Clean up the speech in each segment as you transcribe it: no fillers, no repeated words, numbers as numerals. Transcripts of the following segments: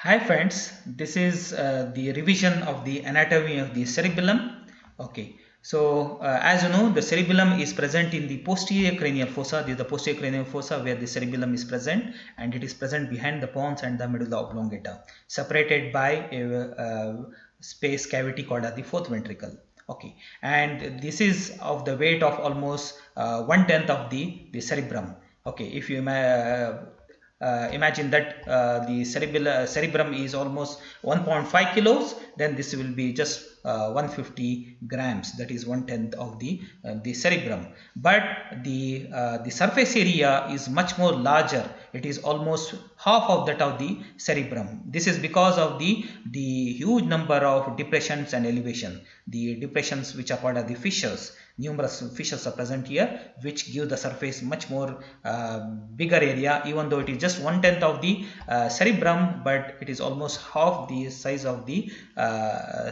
Hi friends, this is the revision of the anatomy of the cerebellum. Okay, so as you know, the cerebellum is present in the posterior cranial fossa. This is the posterior cranial fossa where the cerebellum is present, and it is present behind the pons and the medulla oblongata, separated by a space cavity called as the fourth ventricle. Okay, and this is of the weight of almost 1/10 of the cerebrum. Okay, if you imagine that the cerebrum is almost 1.5 kilos, then this will be just 150 grams, that is 1/10 of the cerebrum. But the surface area is much more larger. It is almost half of that of the cerebrum. This is because of the huge number of depressions and elevation. The depressions which are called as the fissures, numerous fissures are present here, which give the surface much more bigger area, even though it is just 1/10 of the cerebrum, but it is almost half the size of the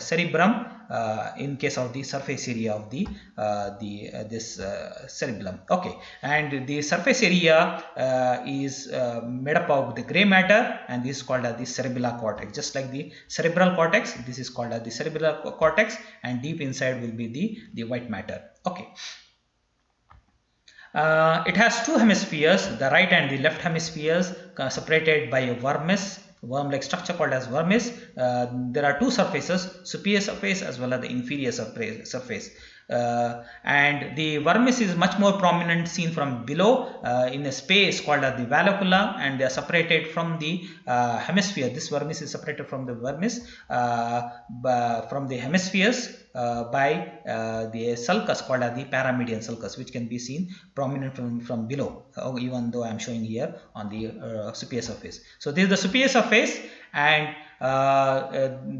cerebrum in case of the surface area of this cerebellum. Okay, and the surface area is made up of the gray matter, and this is called as the cerebellar cortex. Just like the cerebral cortex, this is called as the cerebellar cortex, and deep inside will be the white matter. Okay. It has two hemispheres, the right and the left hemispheres, separated by a worm-like structure called as vermis. There are two surfaces, superior surface as well as the inferior surface. And the vermis is much more prominent, seen from below in a space called as the vallecula, and they are separated from the hemisphere. This vermis is separated from the vermis from the hemispheres by the sulcus called as the paramedian sulcus, which can be seen prominent from below, even though I am showing here on the superior surface. So this is the superior surface, and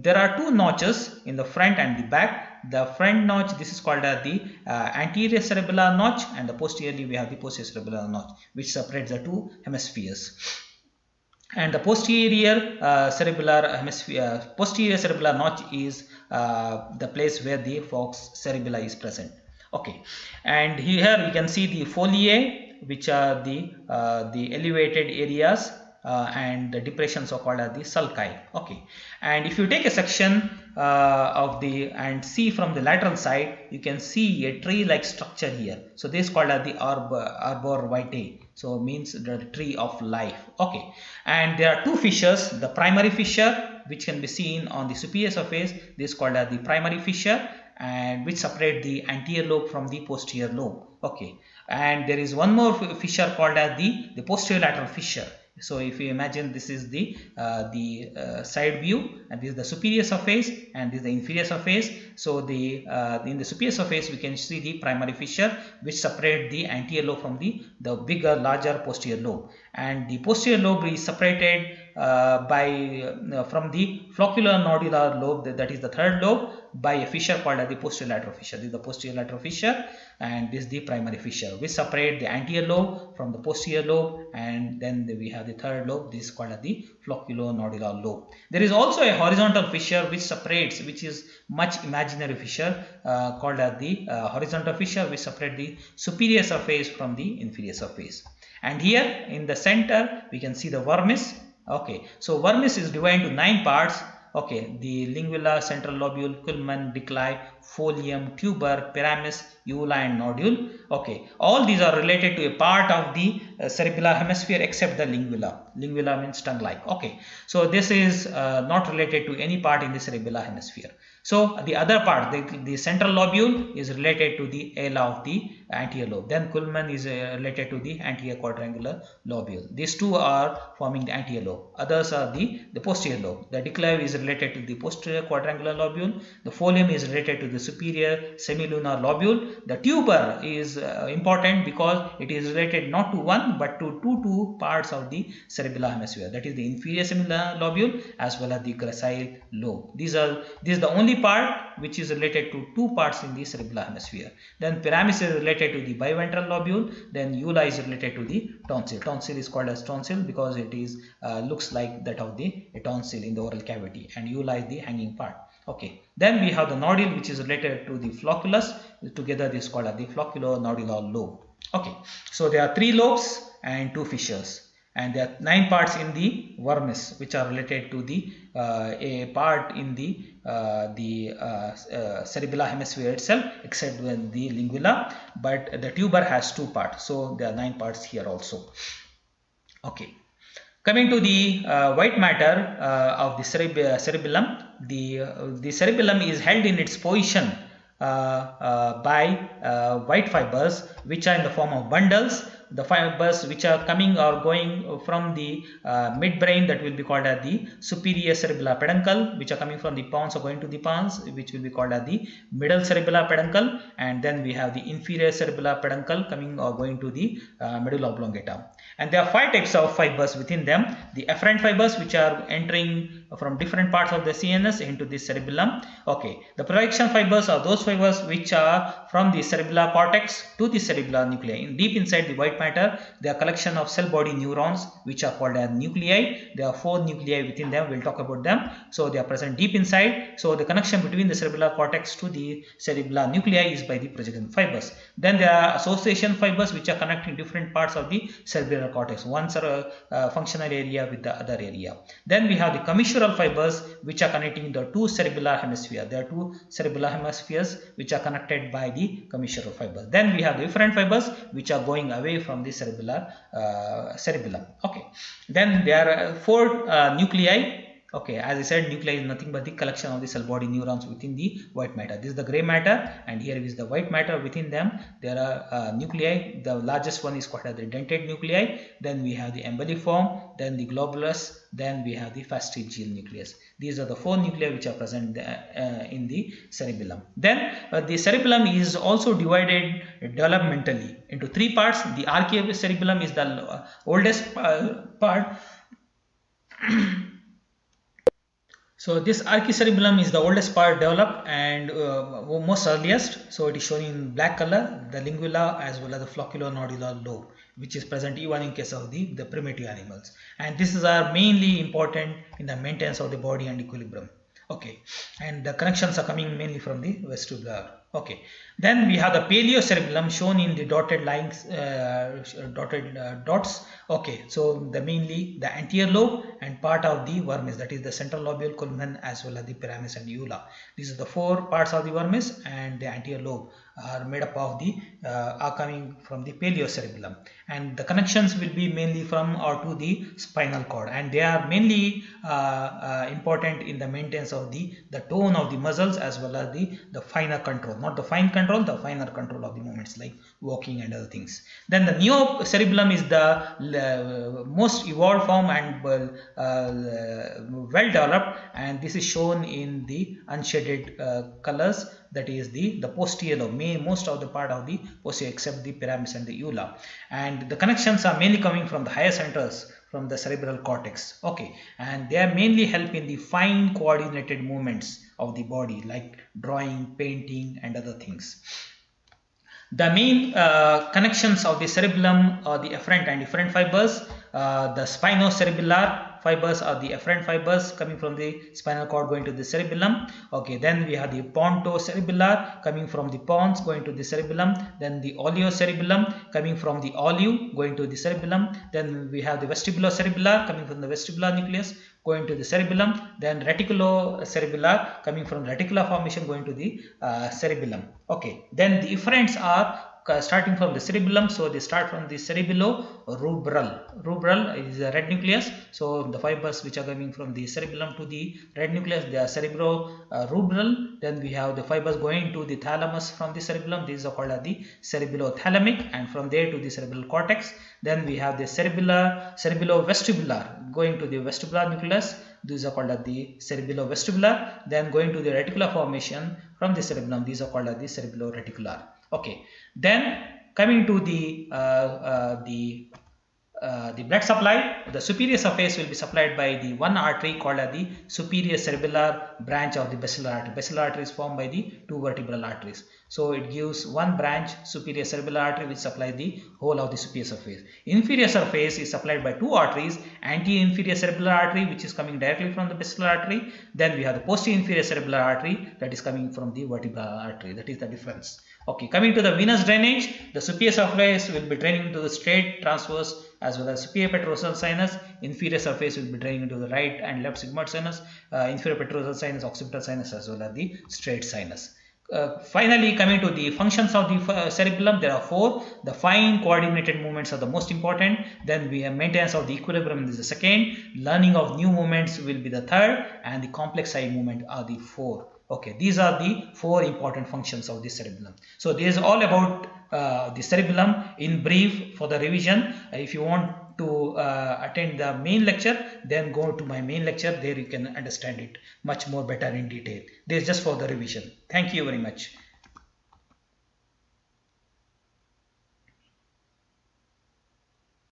there are two notches in the front and the back. The front notch, this is called as the anterior cerebellar notch, and the posteriorly we have the posterior cerebellar notch, which separates the two hemispheres. And the posterior cerebellar notch is the place where the falx cerebelli is present. Okay, and here we can see the foliae, which are the elevated areas, and the depressions are called as the sulci. Okay, and if you take a section and see from the lateral side, you can see a tree-like structure here. So this is called as the arbor vitae. So means the tree of life. Okay, and there are two fissures. The primary fissure, which can be seen on the superior surface, this is called as the primary fissure, and which separate the anterior lobe from the posterior lobe. Okay, and there is one more fissure called as the posterior lateral fissure. So if you imagine, this is the side view, and this is the superior surface, and this is the inferior surface. So in the superior surface we can see the primary fissure, which separate the anterior lobe from the bigger, larger posterior lobe, and the posterior lobe is separated from the flocculonodular lobe, that is the third lobe, by a fissure called as the posterior lateral fissure. This is the posterior lateral fissure, and this is the primary fissure, which separate the anterior lobe from the posterior lobe, and then we have the third lobe. This is called as the flocculonodular lobe. There is also a horizontal fissure which separates, which is much imaginary fissure called as the horizontal fissure, which separate the superior surface from the inferior surface. And here in the center we can see the vermis. Okay, so vermis is divided into 9 parts. Okay, the lingula, central lobule, culmen, declive, folium, tuber, pyramis, uvula, and nodule. Okay, all these are related to a part of the cerebellar hemisphere except the lingula. Lingula means tongue-like. Okay, so this is not related to any part in the cerebellar hemisphere. So the other part, the central lobule, is related to the ala of the anterior lobe. Then culmen is related to the anterior quadrangular lobule. These two are forming the anterior lobe. Others are the posterior lobe. The declive is related to the posterior quadrangular lobule. The folium is related to the superior semilunar lobule. The tuber is important because it is related not to one but to two parts of the cerebellar hemisphere, that is the inferior semilunar lobule as well as the gracile lobe. This is the only part which is related to two parts in the cerebellar hemisphere. Then pyramis is related to the biventral lobule. Then uvula is related to the tonsil. Tonsil is called as tonsil because it is looks like that of the tonsil in the oral cavity, and uvula is the hanging part. Okay, then we have the nodule, which is related to the flocculus. Together this is called as the flocculonodular lobe. Okay, so there are 3 lobes and 2 fissures. and there are 9 parts in the vermis which are related to the a part in the cerebellar hemisphere itself, except when the lingula, but the tuber has 2 parts, so there are 9 parts here also. Okay. Coming to the white matter of the cerebellum, the cerebellum is held in its position by white fibers which are in the form of bundles. The fibers which are coming or going from the midbrain, that will be called as the superior cerebellar peduncle, which are coming from the pons or going to the pons, which will be called as the middle cerebellar peduncle, and then we have the inferior cerebellar peduncle coming or going to the medulla oblongata. And there are 5 types of fibers within them. The afferent fibers which are entering from different parts of the CNS into the cerebellum. Okay, the projection fibers are those fibers which are from the cerebellar cortex to the cerebellar nuclei. Deep inside the white matter, there are collection of cell body neurons which are called as nuclei. There are 4 nuclei within them. We'll talk about them. So they are present deep inside. So the connection between the cerebellar cortex to the cerebellar nuclei is by the projection fibers. Then there are association fibers which are connecting different parts of the cerebellar cortex, one functional area with the other area. Then we have the commissural fibers which are connecting the 2 cerebellar hemispheres. There are 2 cerebellar hemispheres which are connected by the commissural fibers. Then we have the efferent fibers which are going away from the cerebellum. Okay. Then there are 4 nuclei. Okay, as I said, nuclei is nothing but the collection of the cell body neurons within the white matter. This is the gray matter, and here is the white matter. Within them there are nuclei. The largest one is called as the dentate nuclei. Then we have the emboliform, then the globulus, then we have the fastigial nucleus. These are the 4 nuclei which are present in the cerebellum. Then the cerebellum is also divided developmentally into 3 parts. The archiocerebellum is the oldest part. So this archicerebellum is the oldest part developed and most earliest. So it is shown in black color, the lingula as well as the flocculonodular lobe, which is present even in case of the primitive animals. And this is mainly important in the maintenance of the body and equilibrium. Okay, and the connections are coming mainly from the vestibular. Okay, then we have the paleocerebellum shown in the dotted lines, dots. Okay, so the mainly the anterior lobe and part of the vermis, that is the central lobule, column, as well as the pyramis and ula. These are the 4 parts of the vermis, and the anterior lobe are made up of the are coming from the paleocerebellum, and the connections will be mainly from or to the spinal cord, and they are mainly important in the maintenance of the tone of the muscles as well as the finer control, not the fine control, the finer control of the movements like walking and other things. Then the neocerebellum is the most evolved form and well developed, and this is shown in the unshaded colors, that is the posterior lobe, most of the part of the posterior except the pyramis and the ula, and the connections are mainly coming from the higher centers from the cerebral cortex. Okay, and they are mainly help in the fine coordinated movements of the body like drawing, painting and other things. The main connections of the cerebellum are the afferent and efferent fibers. The spinocerebellar fibers are the afferent fibers coming from the spinal cord going to the cerebellum. Okay, then we have the pontocerebellar coming from the pons going to the cerebellum. Then the oleocerebellum coming from the oleo going to the cerebellum. Then we have the vestibulocerebellar coming from the vestibular nucleus going to the cerebellum. Then reticulocerebellar coming from reticular formation going to the cerebellum. Okay, then the efferents are starting from the cerebellum, so they start from the cerebello-rubral. Rubral is a red nucleus, so the fibers which are coming from the cerebellum to the red nucleus, they are cerebro-rubral. Then we have the fibers going to the thalamus from the cerebellum, these are called as the cerebellothalamic, and from there to the cerebral cortex. Then we have the cerebellovestibular going to the vestibular nucleus, these are called as the cerebellovestibular. Then going to the reticular formation from the cerebellum, these are called as the cerebelloreticular. Okay, then coming to the blood supply, the superior surface will be supplied by the one artery called as the superior cerebellar branch of the basilar artery. Basilar artery is formed by the 2 vertebral arteries. So it gives one branch, superior cerebellar artery, which supplies the whole of the superior surface. Inferior surface is supplied by 2 arteries, anterior-inferior cerebellar artery, which is coming directly from the basilar artery. Then we have the posterior-inferior cerebellar artery that is coming from the vertebral artery. That is the difference. Okay, coming to the venous drainage, the superior surface will be draining into the straight transverse as well as superior petrosal sinus. Inferior surface will be draining into the right and left sigmoid sinus, inferior petrosal sinus, occipital sinus as well as the straight sinus. Finally, coming to the functions of the cerebellum, there are four. The fine coordinated movements are the most important. Then we have maintenance of the equilibrium is the second. Learning of new movements will be the third, and the complex eye movement are the four. Okay, these are the four important functions of the cerebellum. So this is all about the cerebellum in brief for the revision. If you want to attend the main lecture, then go to my main lecture. There you can understand it much more better in detail. This is just for the revision. Thank you very much.